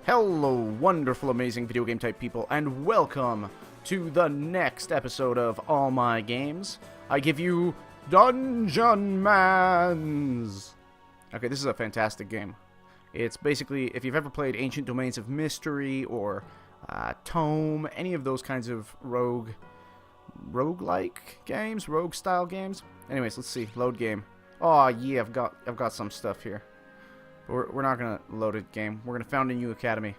Hello, wonderful, amazing video game type people, and welcome to the next episode of All My Games. I give you Dungeonmans. Okay, this is a fantastic game. It's basically, if you've ever played Ancient Domains of Mystery or Tome, any of those kinds of roguelike games, rogue style games. Anyways, let's see. Load game. Oh yeah, I've got some stuff here. We're not gonna load a game. We're gonna found a new academy,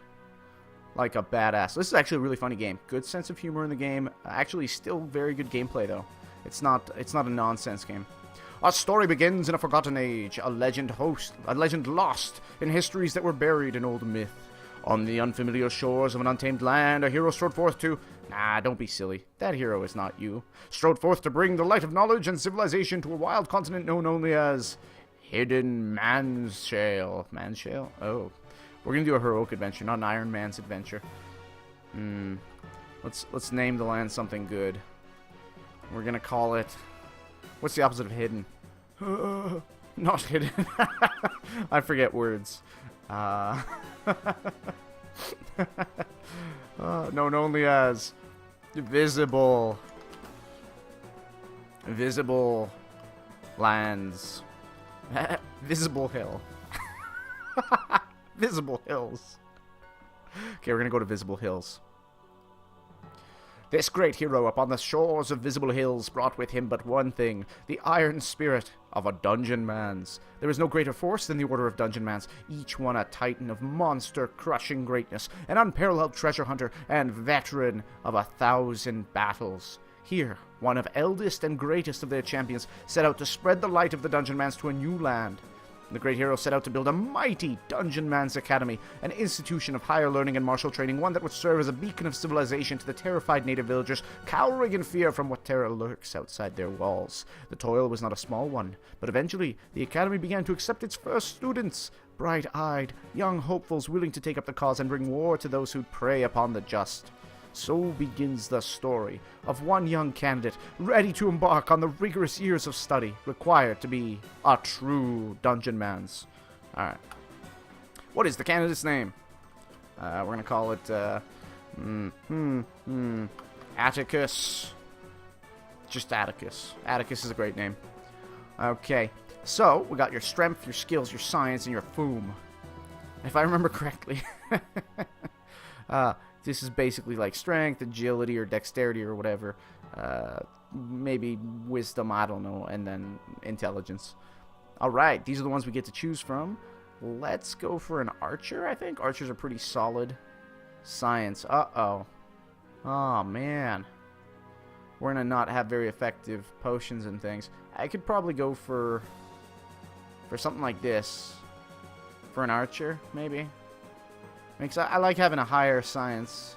like a badass. This is actually a really funny game. Good sense of humor in the game. Actually, still very good gameplay though. It's not a nonsense game. Our story begins in a forgotten age, a legend lost in histories that were buried in old myth. On the unfamiliar shores of an untamed land, a hero strode forth to... Nah, don't be silly. That hero is not you. Strode forth to bring the light of knowledge and civilization to a wild continent known only as... Hidden Manshale. Manshale? Oh. We're gonna do a heroic adventure, not an Iron Man's adventure. Let's name the land something good. We're gonna call it... What's the opposite of hidden? Not hidden. I forget words. Known only as... Visible. Visible lands. Visible Hill. Visible Hills. Okay, we're gonna go to Visible Hills. This great hero upon the shores of Visible Hills brought with him but one thing, the iron spirit of a Dungeonmans. There is no greater force than the Order of Dungeonmans, each one a titan of monster-crushing greatness, an unparalleled treasure hunter, and veteran of 1,000 battles. Here, one of eldest and greatest of their champions set out to spread the light of the Dungeonmans to a new land. The great hero set out to build a mighty Dungeonmans Academy, an institution of higher learning and martial training, one that would serve as a beacon of civilization to the terrified native villagers, cowering in fear from what terror lurks outside their walls. The toil was not a small one, but eventually the academy began to accept its first students, bright-eyed, young hopefuls willing to take up the cause and bring war to those who prey upon the just. So begins the story of one young candidate ready to embark on the rigorous years of study required to be a true Dungeonmans. Alright. What is the candidate's name? We're going to call it, Atticus. Just Atticus. Atticus is a great name. Okay. So, we got your strength, your skills, your science, and your foom. If I remember correctly. This is basically like strength, agility, or dexterity, or whatever. Maybe wisdom, I don't know, and then intelligence. Alright, these are the ones we get to choose from. Let's go for an archer, I think. Archers are pretty solid. Science, uh-oh. Oh, man. We're gonna not have very effective potions and things. I could probably go for something like this. For an archer, maybe. Because I like having a higher science.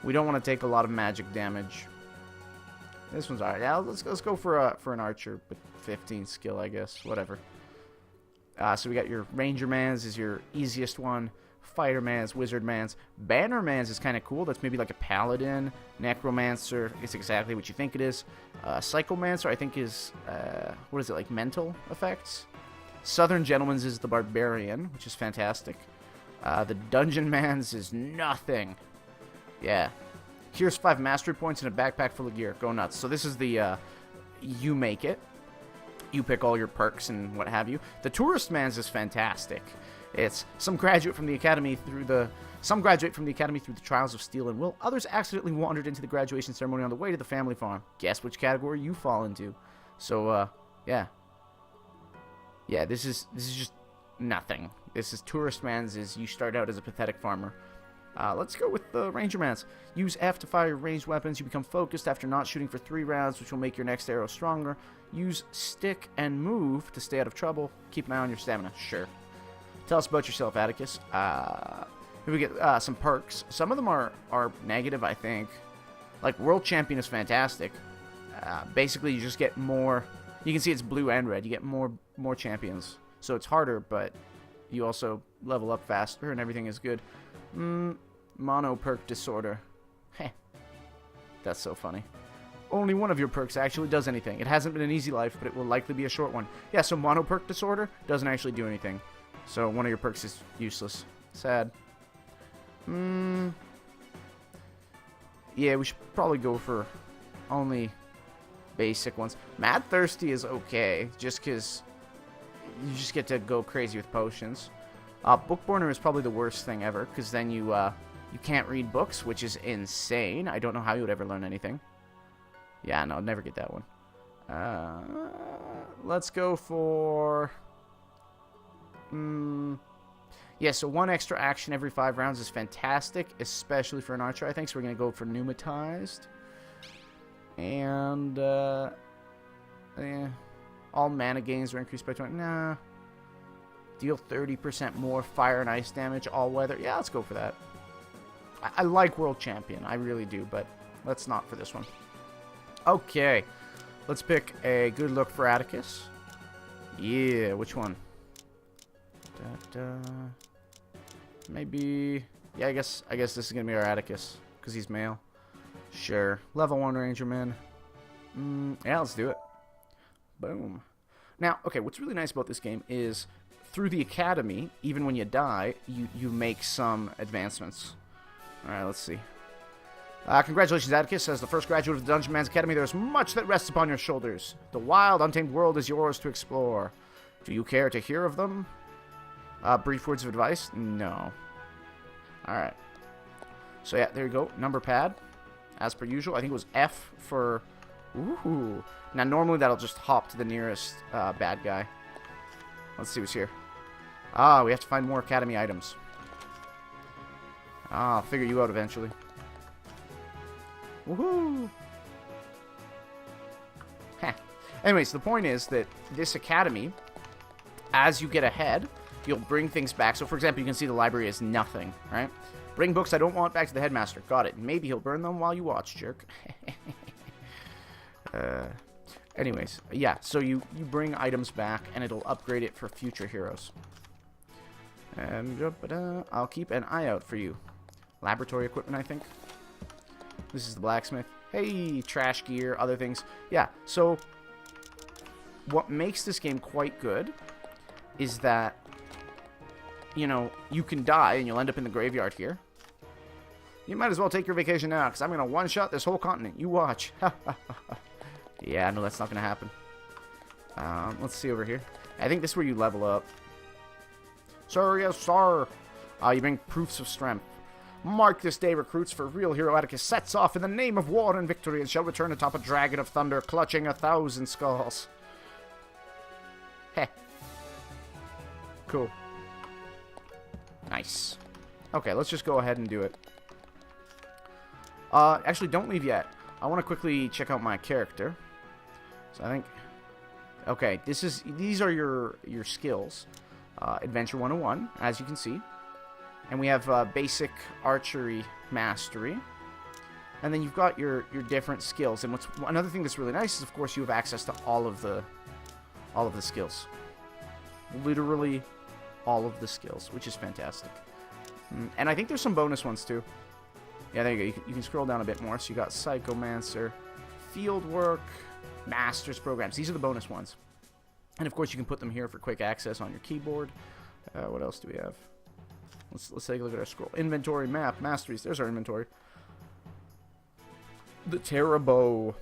We don't want to take a lot of magic damage. This one's alright. Yeah, let's go for an archer with 15 skill, I guess. Whatever. So we got your rangermans is your easiest one. Fightermans, wizardmans, bannermans is kind of cool. That's maybe like a paladin. Necromancer is exactly what you think it is. Psychomancer I think is what is it, like mental effects? Southern gentleman's is the barbarian, which is fantastic. The Dungeonmans is nothing. Yeah. Here's 5 mastery points and a backpack full of gear. Go nuts. So this is the, you make it. You pick all your perks and what have you. The Touristmans is fantastic. It's some graduate from the academy through the trials of steel and will. Others accidentally wandered into the graduation ceremony on the way to the family farm. Guess which category you fall into. So, yeah. Yeah, this is just nothing. This is Touristmans is you start out as a pathetic farmer. Let's go with the Rangermans. Use F to fire your ranged weapons. You become focused after not shooting for 3 rounds, which will make your next arrow stronger. Use stick and move to stay out of trouble. Keep an eye on your stamina. Sure. Tell us about yourself, Atticus. Here we get some perks. Some of them are negative, I think. Like World Champion is fantastic. Basically, you just get more. You can see it's blue and red. You get more champions. So it's harder, but you also level up faster and everything is good. Mono perk disorder. Heh. That's so funny. Only one of your perks actually does anything. It hasn't been an easy life, but it will likely be a short one. Yeah, so mono perk disorder doesn't actually do anything. So one of your perks is useless. Sad. Yeah, we should probably go for only basic ones. Mad Thirsty is okay, just because you just get to go crazy with potions. Bookborner is probably the worst thing ever, because then you can't read books, which is insane. I don't know how you would ever learn anything. Yeah, no, never get that one. Let's go for... Yeah, so 1 extra action every 5 rounds is fantastic, especially for an archer, I think. So we're going to go for pneumatized. And, yeah. All mana gains are increased by 20. Nah. Deal 30% more fire and ice damage, all weather. Yeah, let's go for that. I like World Champion, I really do, but let's not for this one. Okay. Let's pick a good look for Atticus. Yeah, which one? Maybe... Yeah, I guess this is going to be our Atticus, because he's male. Sure. Level 1 rangerman. Yeah, let's do it. Boom. Now, okay, what's really nice about this game is through the academy, even when you die, you make some advancements. Alright, let's see. Congratulations, Atticus. As the first graduate of the Dungeonmans Academy, there is much that rests upon your shoulders. The wild, untamed world is yours to explore. Do you care to hear of them? Brief words of advice? No. Alright. So yeah, there you go. Number pad. As per usual. I think it was F for... Ooh. Now normally that'll just hop to the nearest bad guy. Let's see what's here. We have to find more academy items. I'll figure you out eventually. Woohoo! Heh. Anyways, the point is that this academy, as you get ahead, you'll bring things back. So, for example, you can see the library is nothing, right? Bring books I don't want back to the headmaster. Got it. Maybe he'll burn them while you watch, jerk. Anyways, yeah, so you bring items back, and it'll upgrade it for future heroes. And I'll keep an eye out for you. Laboratory equipment, I think. This is the blacksmith. Hey, trash gear, other things. Yeah, so what makes this game quite good is that, you know, you can die and you'll end up in the graveyard here. You might as well take your vacation now, because I'm going to one-shot this whole continent. You watch. Yeah, no, that's not going to happen. Let's see over here. I think this is where you level up. Sir, yes, sir. You bring proofs of strength. Mark this day, recruits, for real hero Atticus sets off in the name of war and victory and shall return atop a dragon of thunder, clutching 1,000 skulls. Heh. Cool. Nice. Okay, let's just go ahead and do it. Actually, don't leave yet. I want to quickly check out my character. So I think... Okay, these are your skills. Adventure 101, as you can see. And we have basic archery mastery. And then you've got your different skills. And another thing that's really nice is, of course, you have access to all of the skills. Literally all of the skills, which is fantastic. And I think there's some bonus ones too. Yeah, there you go. You can scroll down a bit more. So you got Psychomancer, Fieldwork, Master's Programs. These are the bonus ones. And of course, you can put them here for quick access on your keyboard. What else do we have? Let's take a look at our scroll. Inventory, map, masteries. There's our inventory. The Terra Bow.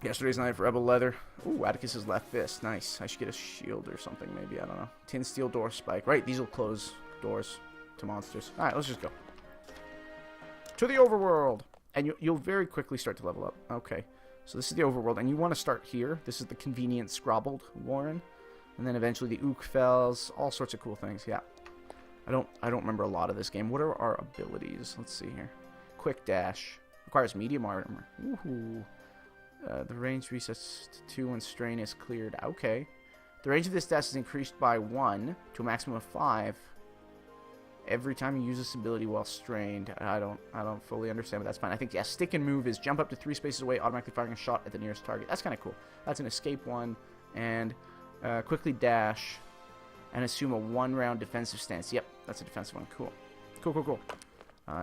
Yesterday's night for Rebel Leather. Ooh, Atticus's left fist. Nice. I should get a shield or something, maybe. I don't know. Tin Steel Door Spike. Right, these will close doors to monsters. Alright, let's just go. To the overworld. And you'll very quickly start to level up. Okay. So this is the overworld. And you want to start here. This is the convenient Scrobbled Warren. And then eventually the Ook Fells. All sorts of cool things. Yeah. I don't remember a lot of this game. What are our abilities? Let's see here. Quick Dash. Requires medium armor. Ooh. The range resets to 2 when strain is cleared. Okay. The range of this dash is increased by 1 to a maximum of 5 every time you use this ability while strained. I don't fully understand, but that's fine. I think, yeah, stick and move is jump up to 3 spaces away, automatically firing a shot at the nearest target. That's kind of cool. That's an escape one. And quickly dash and assume a 1-round defensive stance. Yep, that's a defensive one. Cool. Cool.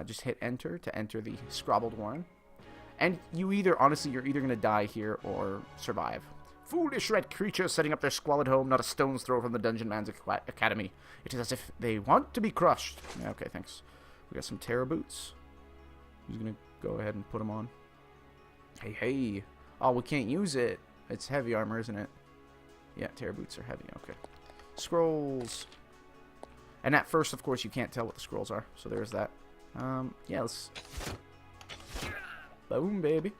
Just hit enter to enter the Scrobbled Warren. And you're either going to die here or survive. Foolish red creatures setting up their squalid home, not a stone's throw from the Dungeonmans Academy. It is as if they want to be crushed. Okay, thanks. We got some Terra boots. Who's gonna go ahead and put them on? Hey, hey. Oh, we can't use it. It's heavy armor, isn't it? Yeah, Terra boots are heavy. Okay. Scrolls. And at first, of course, you can't tell what the scrolls are. So there's that. Yeah, let's... Boom, baby.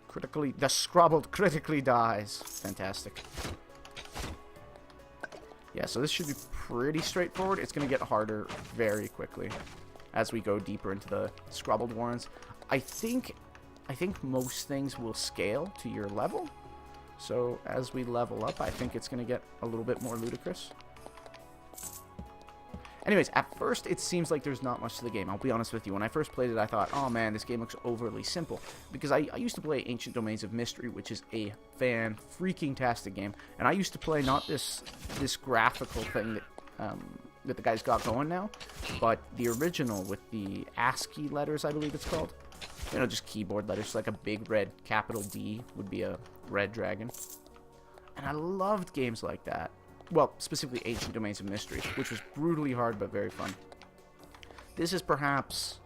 Critically... The Scrobbled critically dies. Fantastic. Yeah, so this should be pretty straightforward. It's going to get harder very quickly as we go deeper into the Scrobbled Warrens. I think most things will scale to your level. So as we level up, I think it's going to get a little bit more ludicrous. Anyways, at first, it seems like there's not much to the game. I'll be honest with you. When I first played it, I thought, oh man, this game looks overly simple. Because I used to play Ancient Domains of Mystery, which is a fan-freaking-tastic game. And I used to play not this graphical thing that the guys got going now, but the original with the ASCII letters, I believe it's called. You know, just keyboard letters, like a big red capital D would be a red dragon. And I loved games like that. Well, specifically Ancient Domains of Mystery, which was brutally hard but very fun. This is perhaps...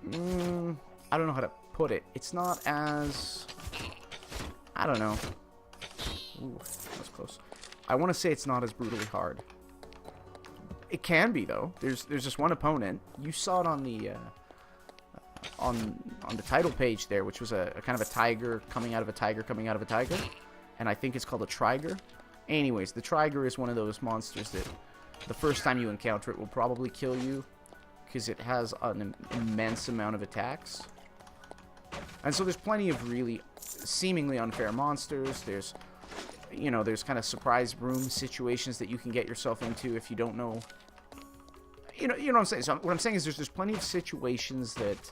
I don't know how to put it. It's not as... I don't know. Ooh, that was close. I want to say it's not as brutally hard. It can be, though. There's just one opponent. You saw it on the... on the title page there, which was a kind of a tiger coming out of a tiger coming out of a tiger. And I think it's called a Triger. Anyways, the Triger is one of those monsters that the first time you encounter it will probably kill you because it has an immense amount of attacks. And so there's plenty of really seemingly unfair monsters. There's, you know, there's kind of surprise room situations that you can get yourself into if you don't know. You know what I'm saying? So what I'm saying is there's plenty of situations that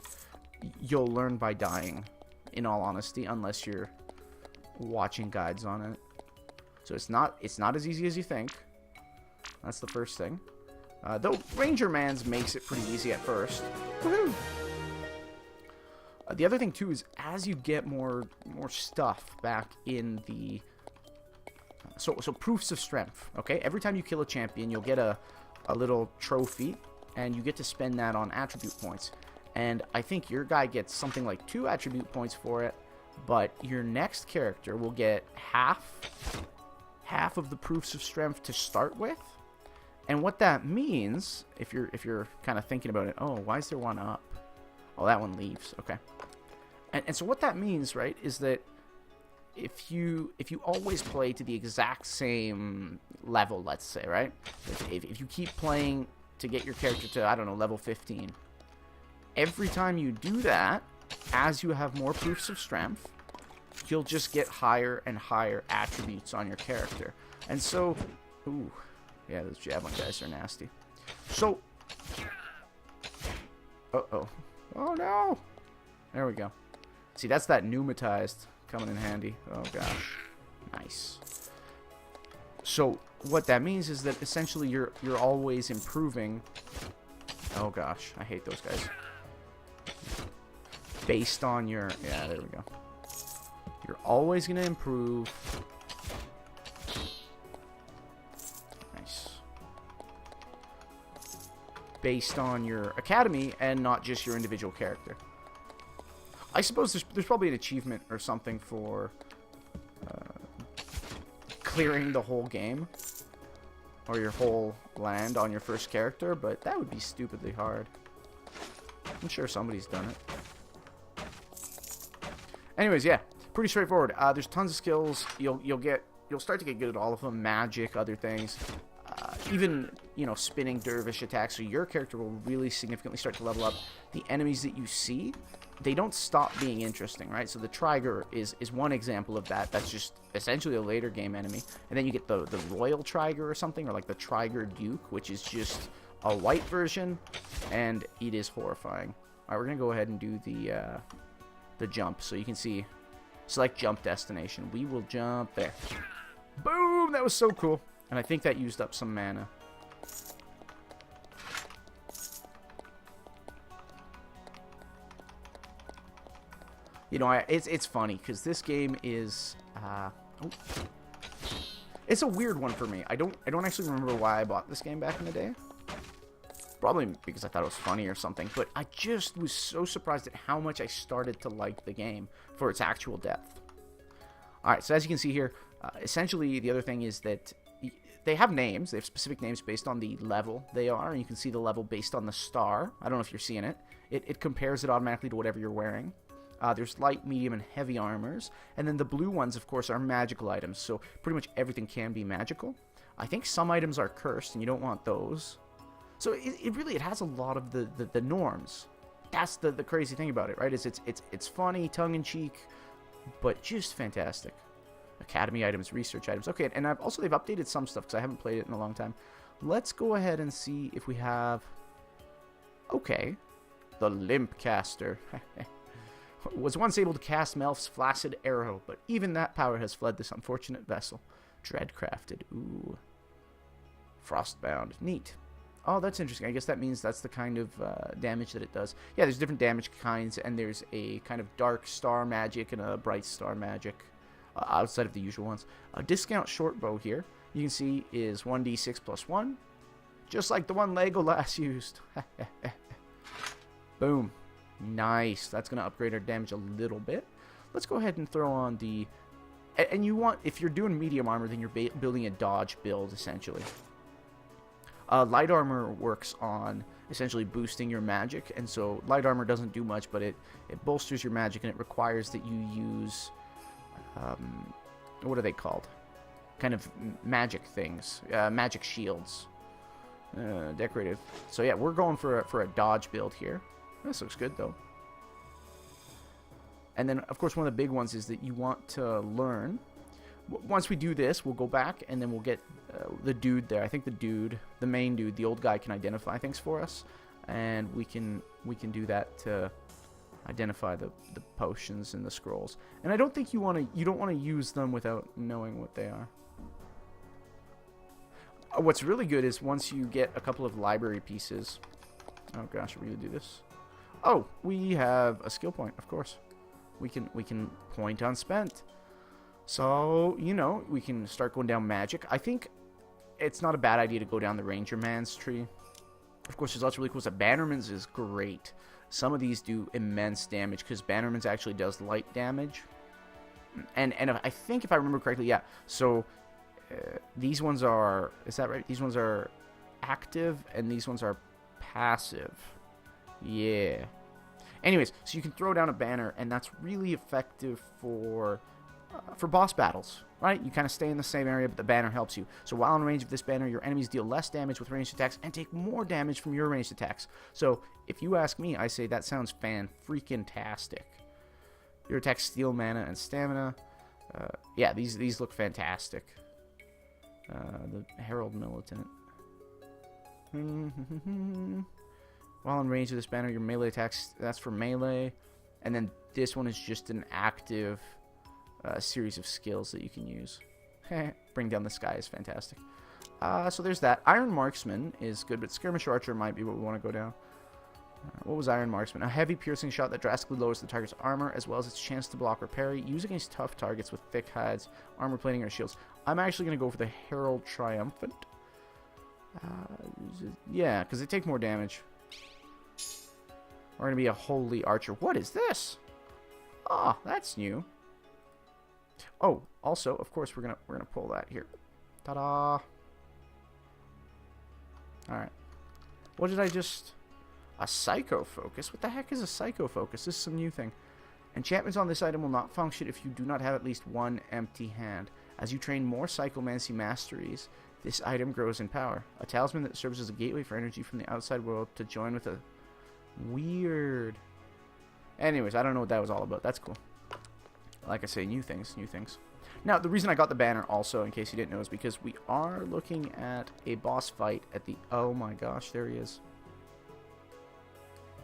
you'll learn by dying, in all honesty, unless you're watching guides on it. So it's not as easy as you think. That's the first thing. Though rangermans makes it pretty easy at first. Woohoo! The other thing too is as you get more stuff back in the so proofs of strength. Okay, every time you kill a champion, you'll get a little trophy, and you get to spend that on attribute points. And I think your guy gets something like 2 attribute points for it, but your next character will get half of the proofs of strength to start with. And what that means, if you're kind of thinking about it, oh, why is there one up? Oh, that one leaves. Okay. And so what that means, right, is that if you always play to the exact same level, let's say, right? If you keep playing to get your character to, I don't know, level 15, every time you do that, as you have more proofs of strength, you'll just get higher and higher attributes on your character. And so, ooh, yeah, those javelin guys are nasty. So, oh no! There we go. See, that's that pneumatized coming in handy. Oh gosh, nice. So, what that means is that essentially you're always improving. Oh gosh, I hate those guys. Based on your, yeah, there we go. You're always going to improve. Nice. Based on your academy and not just your individual character. I suppose there's probably an achievement or something for clearing the whole game or your whole land on your first character, but that would be stupidly hard. I'm sure somebody's done it. Anyways, yeah. Pretty straightforward. There's tons of skills. You'll start to get good at all of them. Magic, other things, even spinning dervish attacks. So your character will really significantly start to level up. The enemies that you see, they don't stop being interesting, right? So the Triger is one example of that. That's just essentially a later game enemy. And then you get the Royal Triger or something, or like the Triger Duke, which is just a white version, and it is horrifying. All right, we're gonna go ahead and do the jump, so you can see. Select jump destination. We will jump there. Boom! That was so cool. And I think that used up some mana. You know, it's funny because this game is it's a weird one for me. I don't actually remember why I bought this game back in the day. Probably because I thought it was funny or something, but I just was so surprised at how much I started to like the game for its actual depth. Alright, so as you can see here, essentially the other thing is that they have names. They have specific names based on the level they are, and you can see the level based on the star. I don't know if you're seeing it. It compares it automatically to whatever you're wearing. There's light, medium, and heavy armors. And then the blue ones, of course, are magical items, so pretty much everything can be magical. I think some items are cursed, and you don't want those. So it has a lot of the norms. That's the crazy thing about it, right? Is it's funny, tongue-in-cheek, but just fantastic. Academy items, research items. Okay, and they've updated some stuff because I haven't played it in a long time. Let's go ahead and see if we have... Okay. The Limp Caster. Was once able to cast Melf's flaccid arrow, but even that power has fled this unfortunate vessel. Dreadcrafted. Ooh. Frostbound. Neat. Oh, that's interesting. I guess that means that's the kind of damage that it does. Yeah, there's different damage kinds, and there's a kind of dark star magic and a bright star magic outside of the usual ones. A discount short bow here, you can see, is 1d6 plus 1, just like the one Legolas used. Boom. Nice. That's going to upgrade our damage a little bit. Let's go ahead and throw on the... And you want, if you're doing medium armor, then you're building a dodge build, essentially. Light armor works on essentially boosting your magic, and so light armor doesn't do much, but it bolsters your magic, and it requires that you use, what are they called? Kind of magic things, magic shields, decorative. So yeah, we're going for a dodge build here. This looks good though. And then, of course, one of the big ones is that you want to learn. Once we do this, we'll go back, and then we'll get the dude there. I think the main dude, the old guy, can identify things for us, and we can do that to identify the potions and the scrolls. And I don't think you don't want to use them without knowing what they are. What's really good is once you get a couple of library pieces. Oh gosh, are we gonna do this? Oh, we have a skill point, of course. We can point unspent. So, you know, we can start going down magic. I think it's not a bad idea to go down the rangermans tree. Of course, there's lots of really cool stuff. Bannerman's is great. Some of these do immense damage because Bannerman's actually does light damage. And I think if I remember correctly, yeah. So these ones are, is that right? These ones are active and these ones are passive. Yeah. Anyways, so you can throw down a banner, and that's really effective for boss battles, right? You kind of stay in the same area, but the banner helps you. So while in range of this banner, your enemies deal less damage with ranged attacks and take more damage from your ranged attacks. So if you ask me, I say that sounds fan-freaking-tastic. Your attacks steal mana and stamina. Yeah, these look fantastic. The Herald Militant. While in range of this banner, your melee attacks, that's for melee. And then this one is just an active series of skills that you can use. Bring down the sky is fantastic. So there's that. Iron Marksman is good, but Skirmish Archer might be what we want to go down. What was Iron Marksman? A heavy piercing shot that drastically lowers the target's armor, as well as its chance to block or parry. Use against tough targets with thick hides, armor plating, or shields. I'm actually going to go for the Herald Triumphant. Yeah, because they take more damage. We're going to be a Holy Archer. What is this? Oh, that's new. Oh, also, of course, we're gonna pull that here. Ta-da! Alright. What did I just... A Psycho Focus? What the heck is a Psycho Focus? This is some new thing. Enchantments on this item will not function if you do not have at least one empty hand. As you train more Psychomancy masteries, this item grows in power. A talisman that serves as a gateway for energy from the outside world to join with a... Weird. Anyways, I don't know what that was all about. That's cool. Like I say, new things. Now, the reason I got the banner also, in case you didn't know, is because we are looking at a boss fight at the... Oh my gosh, there he is.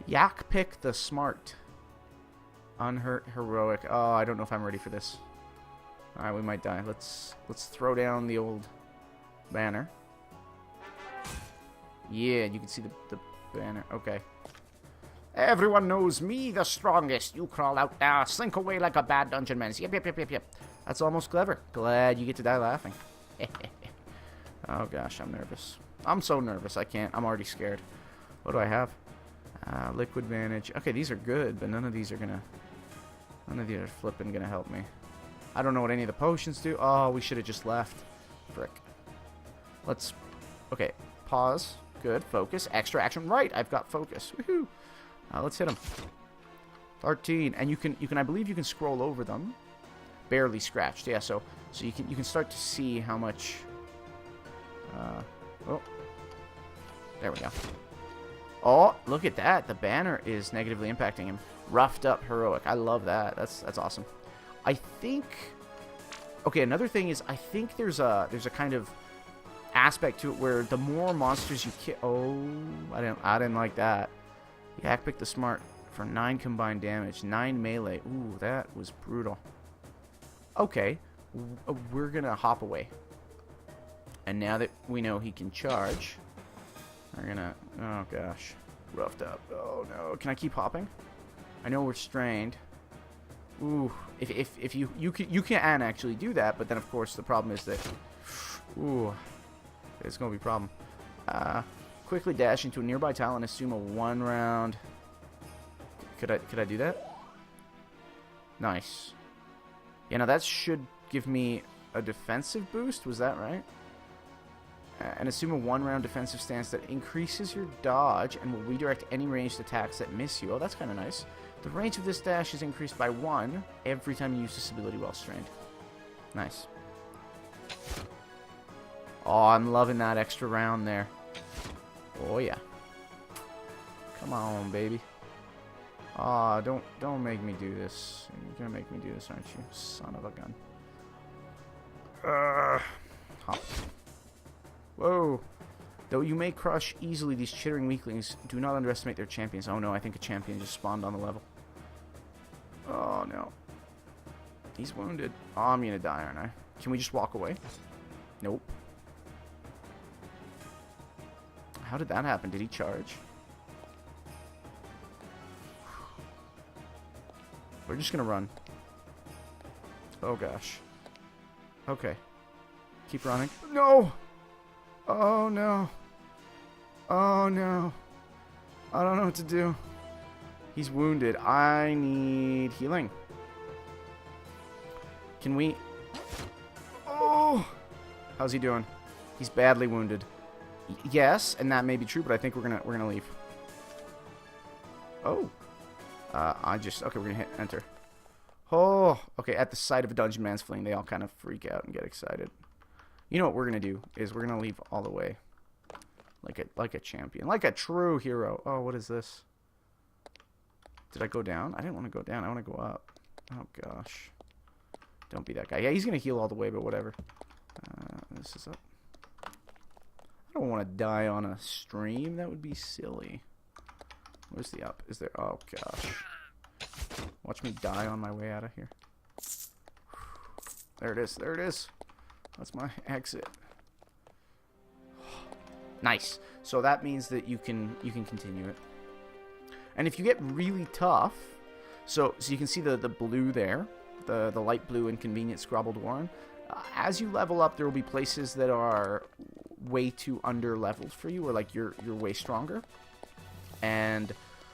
Yakpick the Smart. Unhurt Heroic. Oh, I don't know if I'm ready for this. Alright, we might die. Let's throw down the old banner. Yeah, you can see the banner. Okay. Everyone knows me, the strongest. You crawl out there, slink away like a bad Dungeonmans. Yep. That's almost clever. Glad you get to die laughing. Oh gosh, I'm nervous. I'm so nervous. I can't. I'm already scared. What do I have? Liquid Vantage. Okay, these are good, but none of these are flipping gonna help me. I don't know what any of the potions do. Oh, we should have just left. Frick. Let's... Okay, pause. Good. Focus. Extra action. Right, I've got focus. Woohoo! Let's hit him. 13. And you can, I believe you can scroll over them. Barely scratched. Yeah, so you can start to see how much... oh. There we go. Oh, look at that. The banner is negatively impacting him. Roughed up heroic. I love that. That's awesome. I think... Okay, another thing is I think there's a kind of aspect to it where the more monsters you kill... Oh, I didn't like that. Yak picked the smart for 9 combined damage. 9 melee. Ooh, that was brutal. Okay. We're going to hop away. And now that we know he can charge... We're gonna... Oh, gosh. Roughed up. Oh, no. Can I keep hopping? I know we're strained. Ooh. If you can actually do that, but then, of course, the problem is that... Ooh. It's gonna be a problem. Quickly dash into a nearby tile and assume a 1-round... Could I do that? Nice. Yeah, now that should give me a defensive boost. Was that right? And assume a 1-round defensive stance that increases your dodge and will redirect any ranged attacks that miss you. Oh, that's kind of nice. The range of this dash is increased by 1 every time you use this ability while strained. Nice. Oh, I'm loving that extra round there. Oh, yeah. Come on, baby. Ah, oh, don't make me do this. You're gonna make me do this, aren't you? Son of a gun. Hop. Whoa. Though you may crush easily these chittering weaklings, do not underestimate their champions. Oh no, I think a champion just spawned on the level. Oh no. He's wounded. Oh, I'm gonna die, aren't I? Can we just walk away? Nope. How did that happen? Did he charge? We're just gonna run. Oh gosh. Okay. Keep running. No! Oh no. Oh no. I don't know what to do. He's wounded. I need healing. Can we... Oh! How's he doing? He's badly wounded. Yes, and that may be true, but I think we're gonna leave. Oh. Okay, we're gonna hit enter. Oh, okay, at the sight of a Dungeonmans fleeing, they all kind of freak out and get excited. You know what we're gonna do is we're gonna leave all the way, like a champion, like a true hero. Oh, what is this? Did I go down? I didn't want to go down. I want to go up. Oh gosh, don't be that guy. Yeah, he's gonna heal all the way, but whatever. This is up. I don't want to die on a stream. That would be silly. Where's the up? Is there? Oh gosh. Watch me die on my way out of here. There it is. There it is. That's my exit. Nice. So that means that you can continue it. And if you get really tough, so you can see the blue there, the light blue inconvenient scrabbled warren. As you level up, there will be places that are way too under leveled for you, or like you're way stronger. And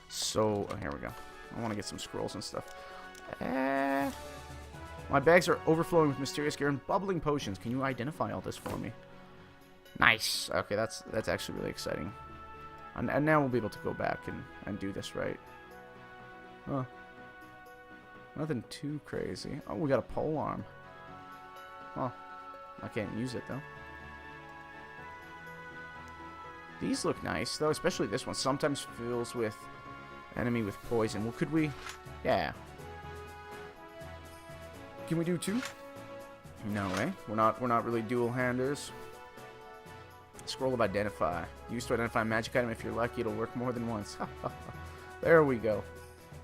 so here we go. I want to get some scrolls and stuff. My bags are overflowing with mysterious gear and bubbling potions. Can you identify all this for me? Nice. Okay, that's actually really exciting. And now we'll be able to go back and do this right. Huh. Nothing too crazy. Oh, we got a pole arm. Oh, I can't use it though. These look nice though, especially this one. Sometimes fills with enemy with poison. Well, could we? Yeah. Can we do 2? No, eh? We're not really dual handers. Scroll of identify. Used to identify a magic item. If you're lucky, it'll work more than once. There we go.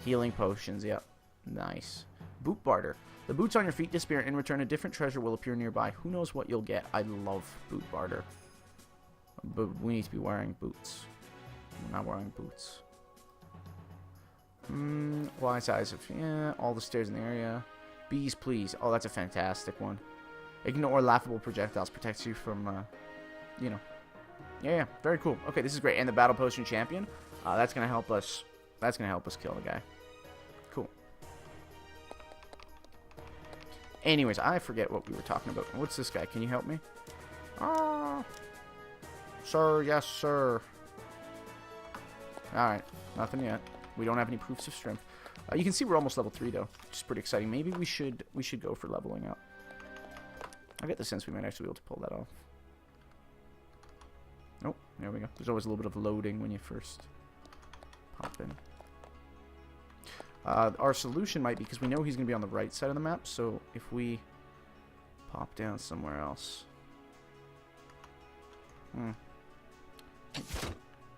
Healing potions. Yep. Nice. Boot barter. The boots on your feet disappear. In return, a different treasure will appear nearby. Who knows what you'll get? I love boot barter. But we need to be wearing boots. We're not wearing boots. Wise eyes of... Yeah, all the stairs in the area. Bees, please. Oh, that's a fantastic one. Ignore laughable projectiles. Protects you from, you know, Yeah, very cool. Okay, this is great. And the battle potion champion. That's gonna help us. That's gonna help us kill a guy. Cool. Anyways, I forget what we were talking about. What's this guy? Can you help me? Sir, yes, sir. Alright, nothing yet. We don't have any proofs of strength. You can see we're almost level 3, though, which is pretty exciting. Maybe we should go for leveling up. I get the sense we might actually be able to pull that off. Nope, there we go. There's always a little bit of loading when you first pop in. Our solution might be, because we know he's going to be on the right side of the map, so if we pop down somewhere else. I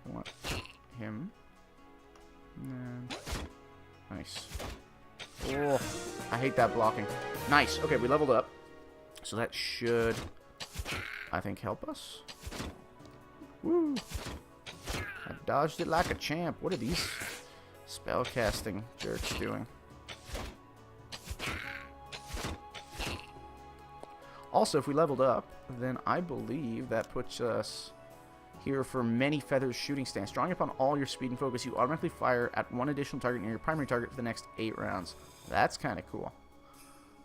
want him. And nice. Oh, I hate that blocking. Nice. Okay, we leveled up. So that should, I think, help us. Woo! I dodged it like a champ. What are these spellcasting jerks doing? Also, if we leveled up, then I believe that puts us here for many feathers shooting stance. Drawing upon all your speed and focus, you automatically fire at one additional target near your primary target for the next 8 rounds. That's kind of cool.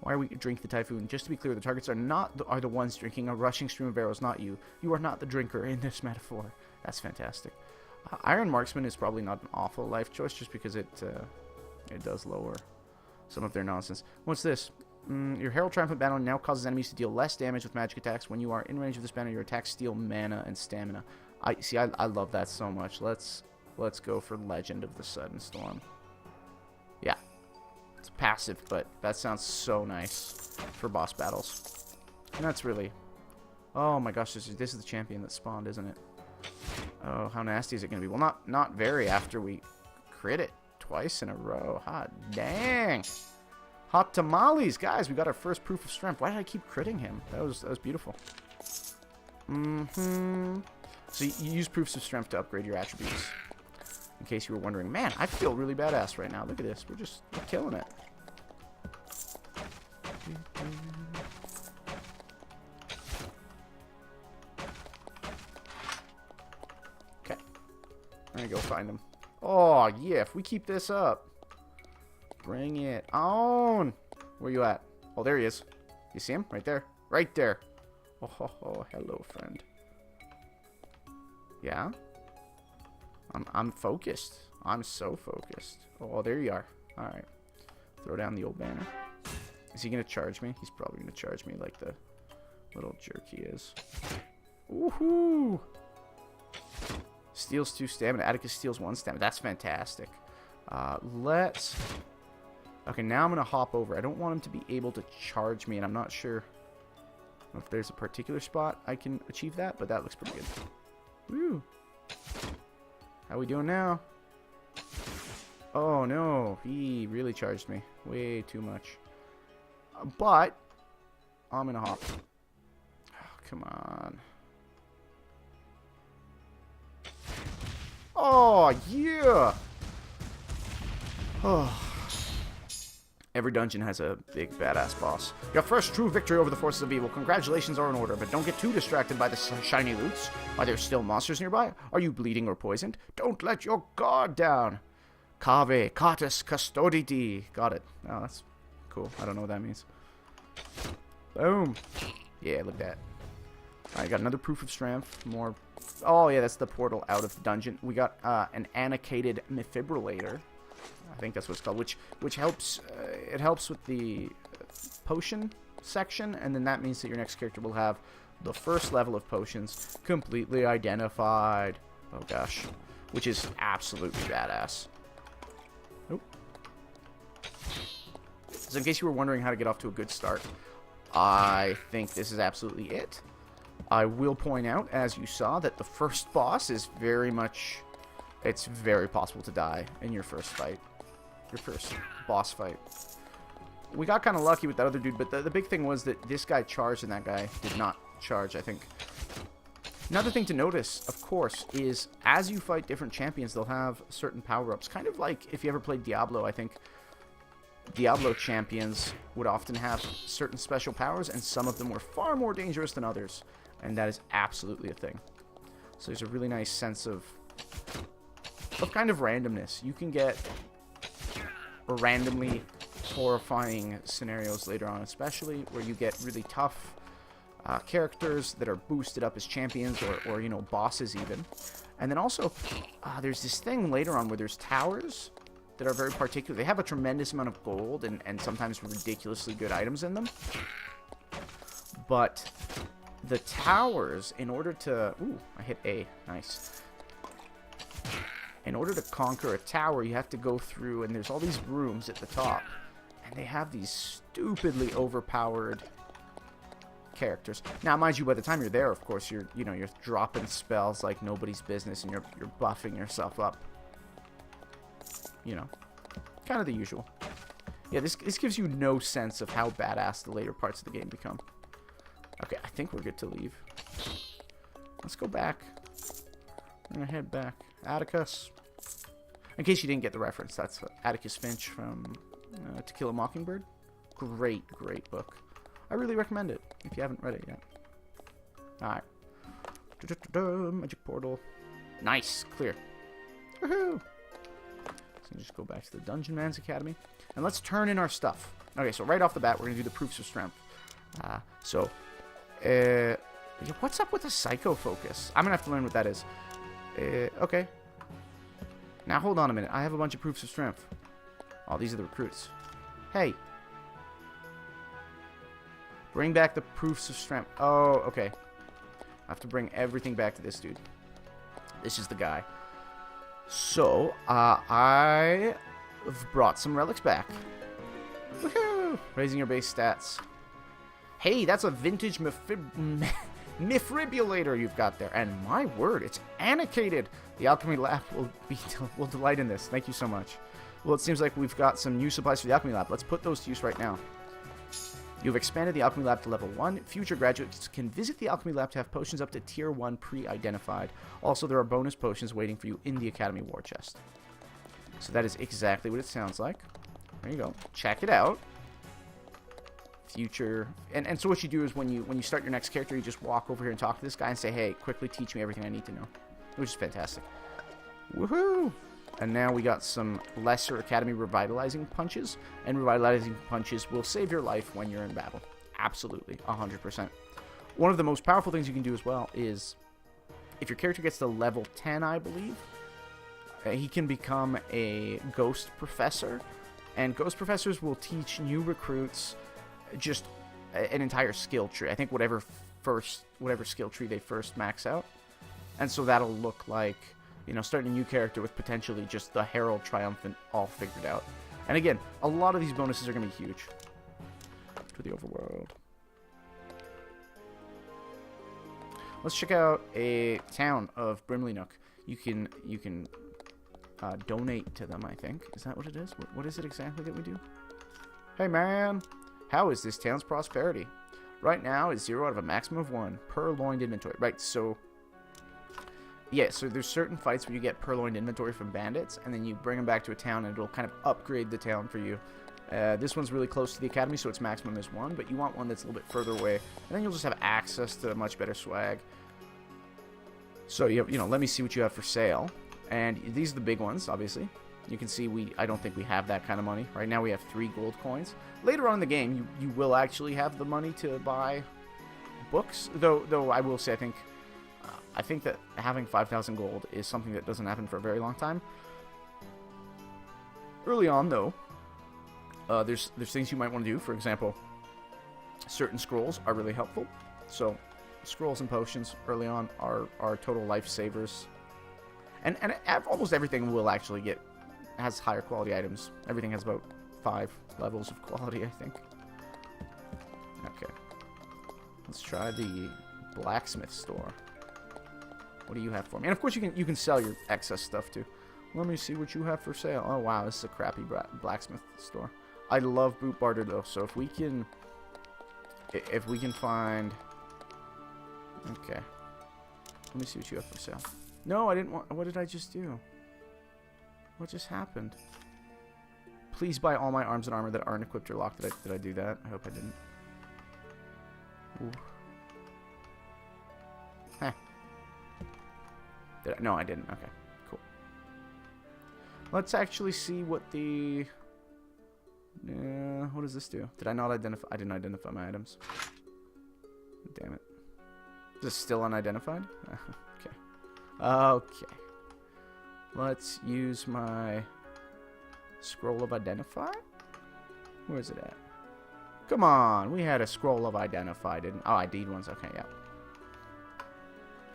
Why are we drink the typhoon? Just to be clear, the targets are the ones drinking a rushing stream of arrows, not you. You are not the drinker in this metaphor. That's fantastic. Iron Marksman is probably not an awful life choice, just because it does lower some of their nonsense. What's this? Your Herald Triumphant Banner now causes enemies to deal less damage with magic attacks. When you are in range of this banner, your attacks steal mana and stamina. I love that so much. Let's go for Legend of the Sudden Storm. Yeah. It's passive, but that sounds so nice for boss battles. And that's really... Oh my gosh, this is the champion that spawned, isn't it? Oh, how nasty is it going to be? Well, not very after we crit it twice in a row. Hot dang. Hot tamales. Guys, we got our first proof of strength. Why did I keep critting him? That was beautiful. So you use proofs of strength to upgrade your attributes. In case you were wondering, man, I feel really badass right now. Look at this. We're killing it. Okay. I'm gonna go find him. Oh, yeah. If we keep this up. Bring it on. Where you at? Oh, there he is. You see him? Right there. Right there. Oh, hello, friend. Yeah? I'm focused. I'm so focused. Oh, there you are. Alright. Throw down the old banner. Is he going to charge me? He's probably going to charge me like the little jerk he is. Woohoo! Steals 2 stamina. Atticus steals 1 stamina. That's fantastic. Let's... Okay, now I'm going to hop over. I don't want him to be able to charge me, and I'm not sure if there's a particular spot I can achieve that, but that looks pretty good. Woo! How we doing now? Oh no, he really charged me. Way too much. But I'm gonna hop. Oh, come on. Oh yeah! Oh. Every dungeon has a big badass boss. Your first true victory over the forces of evil. Congratulations are in order, but don't get too distracted by the shiny loots. Are there still monsters nearby? Are you bleeding or poisoned? Don't let your guard down. Cave, catus, custoditi. Got it. Oh, that's cool. I don't know what that means. Boom. Yeah, look at that. Alright, got another proof of strength. More. Oh, yeah, that's the portal out of the dungeon. We got an annotated defibrillator. I think that's what it's called, which helps. It helps with the potion section, and then that means that your next character will have the first level of potions completely identified. Oh gosh, which is absolutely badass. Nope. So in case you were wondering how to get off to a good start, I think this is absolutely it. I will point out, as you saw, that the first boss is very much... It's very possible to die in your first fight. Your first boss fight. We got kind of lucky with that other dude, but the big thing was that this guy charged and that guy did not charge, I think. Another thing to notice, of course, is as you fight different champions, they'll have certain power-ups. Kind of like if you ever played Diablo, I think Diablo champions would often have certain special powers, and some of them were far more dangerous than others. And that is absolutely a thing. So there's a really nice sense of kind of randomness. You can get randomly horrifying scenarios later on, especially where you get really tough characters that are boosted up as champions or you know, bosses even. And then also, there's this thing later on where there's towers that are very particular. They have a tremendous amount of gold and sometimes ridiculously good items in them. But the towers, in order to... Ooh, I hit A. Nice. In order to conquer a tower, you have to go through, and there's all these rooms at the top. And they have these stupidly overpowered characters. Now, mind you, by the time you're there, of course, you're dropping spells like nobody's business, and you're buffing yourself up. You know, kind of the usual. Yeah, this gives you no sense of how badass the later parts of the game become. Okay, I think we're good to leave. Let's go back. I'm gonna head back. Atticus. In case you didn't get the reference, that's Atticus Finch from To Kill a Mockingbird. Great, great book. I really recommend it if you haven't read it yet. Alright. Magic portal. Nice. Clear. Woohoo! So just go back to the Dungeonmans Academy. And let's turn in our stuff. Okay, so right off the bat, we're going to do the proofs of strength. What's up with the psycho focus? I'm going to have to learn what that is. Okay. Now, hold on a minute. I have a bunch of proofs of strength. Oh, these are the recruits. Hey. Bring back the proofs of strength. Oh, okay. I have to bring everything back to this dude. This is the guy. So, I have brought some relics back. Woohoo! Raising your base stats. Hey, that's a vintage Mifribulator you've got there. And my word, it's annotated. The Alchemy Lab will delight in this. Thank you so much. Well, it seems like we've got some new supplies for the Alchemy Lab. Let's put those to use right now. You've expanded the Alchemy Lab to level 1. Future graduates can visit the Alchemy Lab to have potions up to Tier 1 pre-identified. Also, there are bonus potions waiting for you in the Academy War Chest. So that is exactly what it sounds like. There you go. Check it out. Future... And so what you do is when you start your next character, you just walk over here and talk to this guy and say, hey, quickly teach me everything I need to know. Which is fantastic. Woohoo! And now we got some lesser Academy Revitalizing Punches. And Revitalizing Punches will save your life when you're in battle. Absolutely. 100%. One of the most powerful things you can do as well is, if your character gets to level 10, I believe, he can become a Ghost Professor. And Ghost Professors will teach new recruits just an entire skill tree. I think whatever skill tree they first max out. And so that'll look like... You know, starting a new character with potentially just the Herald Triumphant all figured out. And again, a lot of these bonuses are going to be huge. To the overworld. Let's check out a town of Brimley Nook. You can donate to them, I think. Is that what it is? What is it exactly that we do? Hey, man. How is this town's prosperity? Right now, it's 0 out of a maximum of 1 per loined inventory. Right, so... Yeah, so there's certain fights where you get purloined inventory from bandits, and then you bring them back to a town, and it'll kind of upgrade the town for you. This one's really close to the academy, so its maximum is 1, but you want one that's a little bit further away, and then you'll just have access to much better swag. So, you know, let me see what you have for sale. And these are the big ones, obviously. You can see I don't think we have that kind of money. Right now we have 3 gold coins. Later on in the game, you will actually have the money to buy books, though I will say I think that having 5,000 gold is something that doesn't happen for a very long time. Early on, though, there's things you might want to do. For example, certain scrolls are really helpful. So, scrolls and potions early on are total lifesavers. And almost everything will actually has higher quality items. Everything has about 5 levels of quality, I think. Okay. Let's try the blacksmith store. What do you have for me? And of course you can sell your excess stuff too. Let me see what you have for sale. Oh wow, this is a crappy blacksmith store. I love boot barter though, so if we can find... Okay. Let me see what you have for sale. No, I didn't want... What did I just do? What just happened? Please buy all my arms and armor that aren't equipped or locked. Did I do that? I hope I didn't. Ooh. Heh. No, I didn't. Okay, cool. Let's actually see what the... what does this do? Did I not identify? I didn't identify my items. Damn it. Is this still unidentified? Okay. Okay. Let's use my scroll of identify. Where is it at? Come on. We had a scroll of identify, didn't... Oh, ID'd ones. Okay, yeah.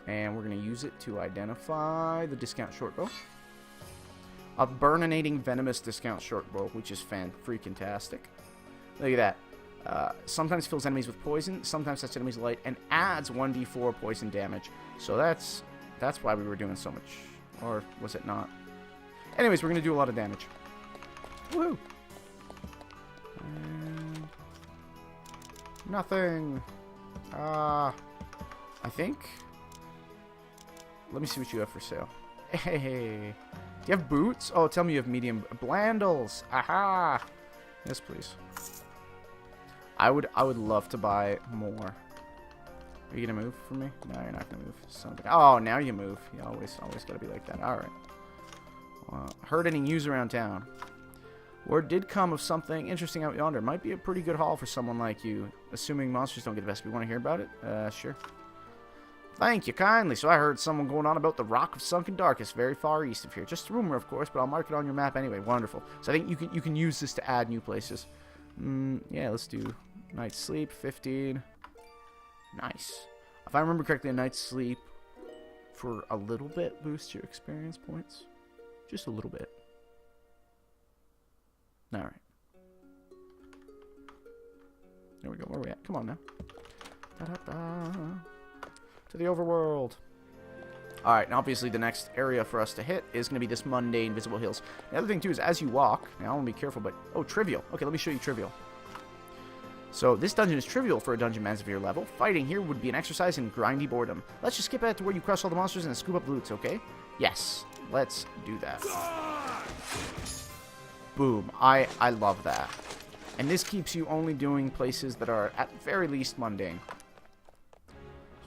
And we're going to use it to identify the discount short bow. A burninating venomous discount short bow, which is fan-freaking-tastic. Look at that. Sometimes fills enemies with poison, sometimes sets enemies light, and adds 1d4 poison damage. So that's why we were doing so much. Or was it not? Anyways, we're going to do a lot of damage. Woo! Nothing. I think... Let me see what you have for sale. Hey. Do you have boots? Oh, tell me you have medium blandles. Aha. Yes, please. I would love to buy more. Are you gonna move for me? No, you're not gonna move. Something. Oh, now you move. You always gotta be like that. All right. Heard any news around town? Word did come of something interesting out yonder. Might be a pretty good haul for someone like you. Assuming monsters don't get the best. We want to hear about it? Sure. Thank you kindly. So I heard someone going on about the Rock of Sunken Darkness, very far east of here. Just a rumor, of course, but I'll mark it on your map anyway. Wonderful. So I think you can use this to add new places. Yeah, let's do night's sleep, 15. Nice. If I remember correctly, a night's sleep for a little bit boosts your experience points. Just a little bit. All right. There we go. Where are we at? Come on now. Da-da-da. To the overworld. Alright, and obviously the next area for us to hit is going to be this mundane Visible Hills. The other thing, too, is as you walk... Now, I want to be careful, but... Oh, trivial. Okay, let me show you trivial. So, this dungeon is trivial for a Dungeonmans of your level. Fighting here would be an exercise in grindy boredom. Let's just skip ahead to where you crush all the monsters and scoop up loots, okay? Yes. Let's do that. Boom. I love that. And this keeps you only doing places that are, at very least, mundane.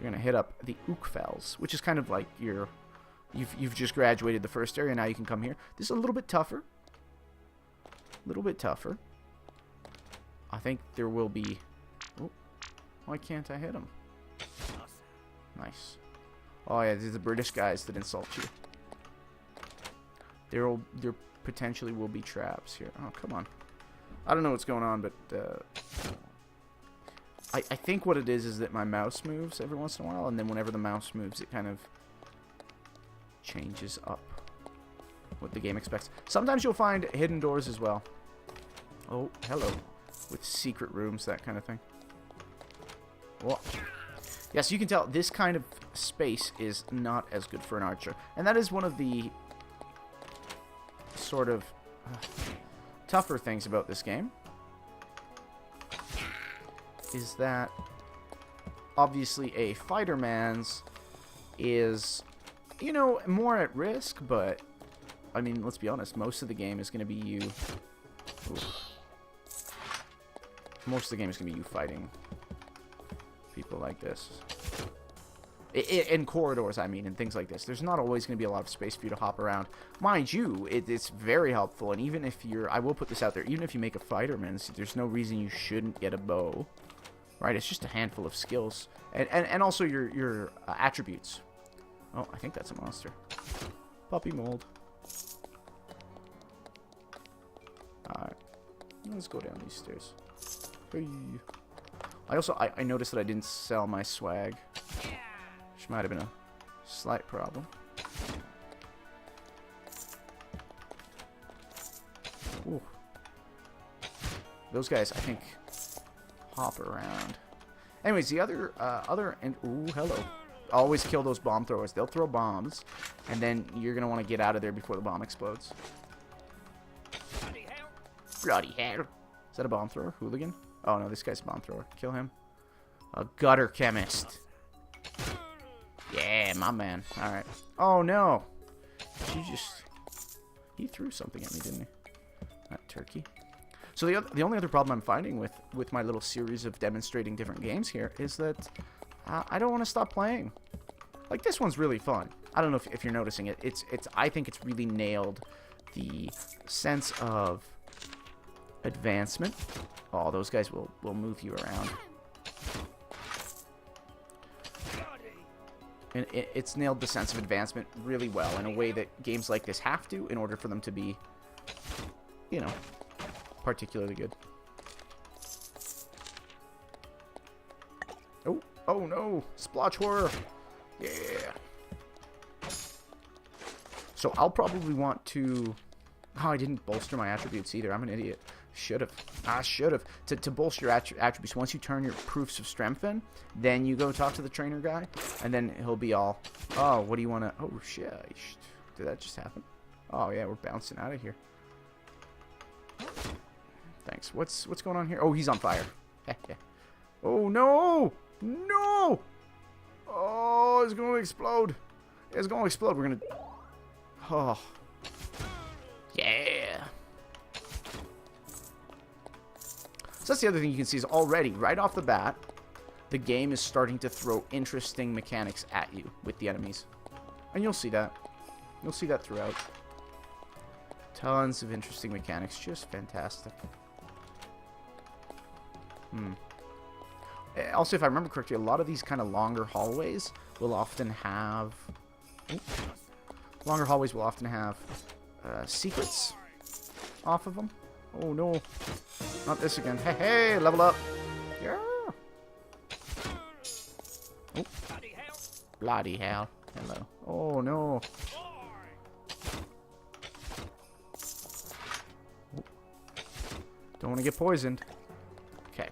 You're going to hit up the Ookfells, which is kind of like your... You've just graduated the first area, now you can come here. This is a little bit tougher. A little bit tougher. I think there will be... Oh, why can't I hit them? Nice. Oh yeah, these are the British guys that insult you. There potentially will be traps here. Oh, come on. I don't know what's going on, but... I think what it is that my mouse moves every once in a while, and then whenever the mouse moves, it kind of changes up what the game expects. Sometimes you'll find hidden doors as well. Oh, hello. With secret rooms, that kind of thing. Oh. Yeah, so you can tell this kind of space is not as good for an archer. And that is one of the sort of tougher things about this game. Is that obviously a fighterman's is, you know, more at risk, but I mean, let's be honest, most of the game is going to be you. Oof. Most of the game is going to be you fighting people like this. In corridors, I mean, and things like this. There's not always going to be a lot of space for you to hop around. Mind you, it's very helpful, and even if you're, I will put this out there, even if you make a fighterman's, there's no reason you shouldn't get a bow. Right, it's just a handful of skills. And also your attributes. Oh, I think that's a monster. Puppy mold. Alright. Let's go down these stairs. Hey. I noticed that I didn't sell my swag. Which might have been a slight problem. Ooh. Those guys, I think... hop around. Anyways, the other and ooh, hello. Always kill those bomb throwers. They'll throw bombs, and then you're gonna want to get out of there before the bomb explodes. Bloody hell! Bloody hell! Is that a bomb thrower? Hooligan? Oh no, this guy's a bomb thrower. Kill him. A gutter chemist. Yeah, my man. All right. Oh no! He threw something at me, didn't he? That turkey. So the only other problem I'm finding with my little series of demonstrating different games here is that I don't want to stop playing. Like, this one's really fun. I don't know if you're noticing it. I think it's really nailed the sense of advancement. Oh, those guys will move you around. And it's nailed the sense of advancement really well in a way that games like this have to in order for them to be, you know, particularly good. Oh no! Splotch horror! Yeah! So I'll probably want to... Oh, I didn't bolster my attributes either. I'm an idiot. Should have. I should have. To bolster your attributes, once you turn your proofs of strength in, then you go talk to the trainer guy, and then he'll be all, oh, what do you want to... Oh, shit. Did that just happen? Oh, yeah, we're bouncing out of here. Thanks. What's going on here? Oh, he's on fire. Oh, no! No! Oh, it's going to explode. It's going to explode. We're going to... Oh. Yeah. So that's the other thing you can see is already, right off the bat, the game is starting to throw interesting mechanics at you with the enemies. And you'll see that. You'll see that throughout. Tons of interesting mechanics. Just fantastic. Also, if I remember correctly, a lot of these kind of longer hallways will often have... Longer hallways will often have secrets off of them. Oh, no. Not this again. Hey, level up. Yeah. Oh. Bloody hell. Hello. Oh, no. Oh. Don't want to get poisoned. Okay.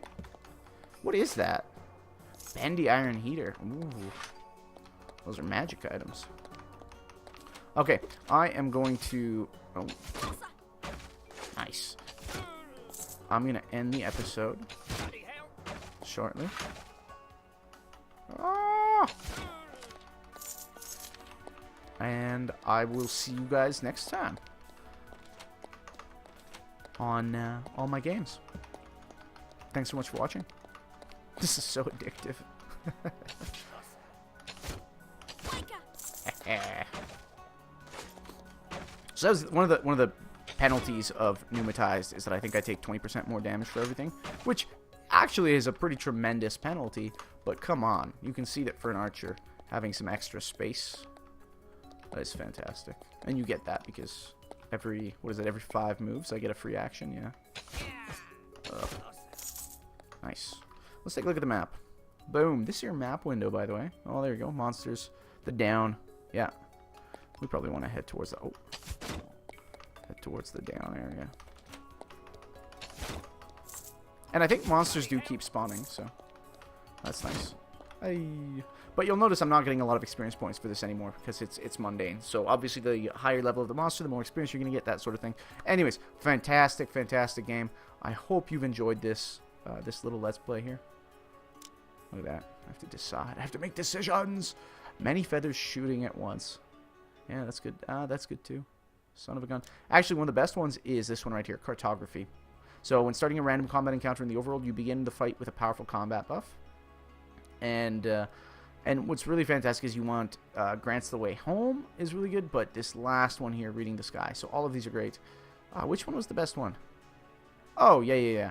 What is that? Bendy iron heater. Ooh. Those are magic items. Okay, I am going to... Oh. Nice. I'm going to end the episode shortly. Ah! And I will see you guys next time on all my games. Thanks so much for watching. This is so addictive. So that was one of the penalties of pneumatized is that I think I take 20% more damage for everything, which actually is a pretty tremendous penalty. But come on, you can see that for an archer, having some extra space, that is fantastic. And you get that because every 5 moves I get a free action. Yeah. Nice. Let's take a look at the map. Boom. This is your map window, by the way. Oh, there you go. Monsters. The down. Yeah. We probably want to head towards the... Oh. Head towards the down area. And I think monsters do keep spawning, so... That's nice. But you'll notice I'm not getting a lot of experience points for this anymore because it's mundane. So obviously the higher level of the monster, the more experience you're going to get, that sort of thing. Anyways, fantastic, fantastic game. I hope you've enjoyed this this little Let's Play here. Look at that. I have to decide. I have to make decisions. Many feathers shooting at once. Yeah, that's good. That's good too. Son of a gun. Actually, one of the best ones is this one right here, Cartography. So when starting a random combat encounter in the overworld, you begin the fight with a powerful combat buff. And what's really fantastic is you want Grants the Way Home is really good, but this last one here, Reading the Sky. So all of these are great. Which one was the best one? Oh, yeah.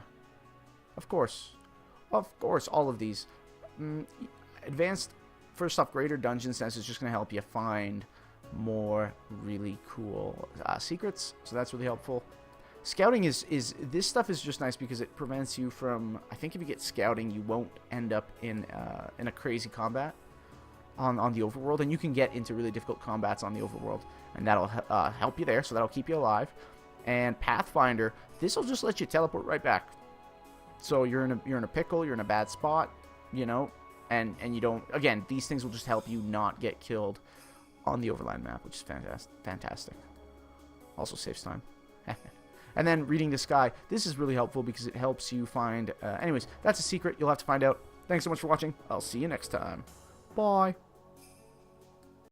Of course, all of these. Advanced, first off, Greater Dungeon Sense is just going to help you find more really cool secrets, so that's really helpful. Scouting is this stuff is just nice because it prevents you from, I think if you get scouting, you won't end up in a crazy combat on the overworld, and you can get into really difficult combats on the overworld, and that'll help you there, so that'll keep you alive. And Pathfinder, this will just let you teleport right back. So you're in a pickle, you're in a bad spot, you know, and you don't, again, these things will just help you not get killed on the overland map, which is fantastic. Also saves time. And then Reading the Sky, this is really helpful because it helps you find, anyways, that's a secret you'll have to find out. Thanks so much for watching. I'll see you next time. Bye.